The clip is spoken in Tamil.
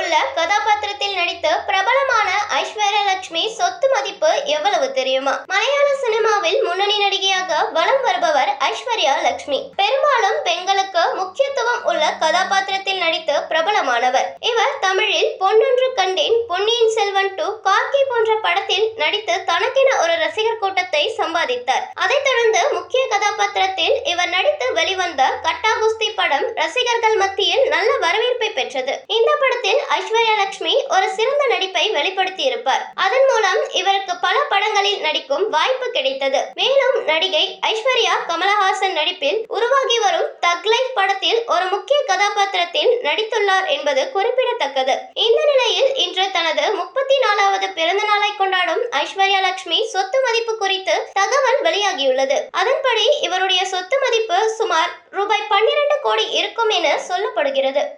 உள்ள கதாபாத்திரத்தில் நடித்த பிரபலமான ஐஸ்வர்யா லட்சுமி சொத்து மதிப்பு எவ்வளவு தெரியுமா? மலையாள சினிமாவில் முன்னணி நடிகையாக வலம் வருபவர் ஐஸ்வர்யா லட்சுமி. பெரும்பாலும் பெண்களுக்கு முக்கியத்துவம் உள்ள கதாபாத்திரத்தில் நடித்து பிரபலமானவர். இவர் தமிழில் பொன்னொன்று கண்டேன், பொன்னியின் செல்வன் 2, காக்கி போன்ற படத்தில் நடித்து தனக்கென ஒரு ரசிகர் கூட்டத்தை சம்பாதித்தார். அதைத் தொடர்ந்து முக்கிய கதாபாத்திரத்தில் இவர் நடித்து வெளிவந்த கட்டா குஸ்தி படம் ரசிகர்கள் மத்தியில் நல்ல வரவேற்பை பெற்றது. இந்த படத்தில் ஐஸ்வர்யா லட்சுமி ஒரு சிறந்த நடிப்பை வெளிப்படுத்தி இருப்பார். அதன் மூலம் இவருக்கு பல படங்களில் நடிக்கும் வாய்ப்பு கிடைத்தது. மேலும் நடிகை ஐஸ்வர்யா கமலஹாசன் நடிப்பில் உருவாகி வரும் தக் லைஃப் படத்தில் ஒரு முக்கிய கதாபாத்திரத்தில் நடித்துள்ளார் என்பது குறிப்பிடத்தக்கது. இந்த நிலையில் இன்று தனது 34வது பிறந்த நாளை கொண்டாடும் ஐஸ்வர்யா லட்சுமி சொத்து மதிப்பு குறித்து தகவல் வெளியாகியுள்ளது. அதன்படி இவருடைய சொத்து மதிப்பு சுமார் ரூபாய் 12 கோடி இருக்கும் என சொல்லப்படுகிறது.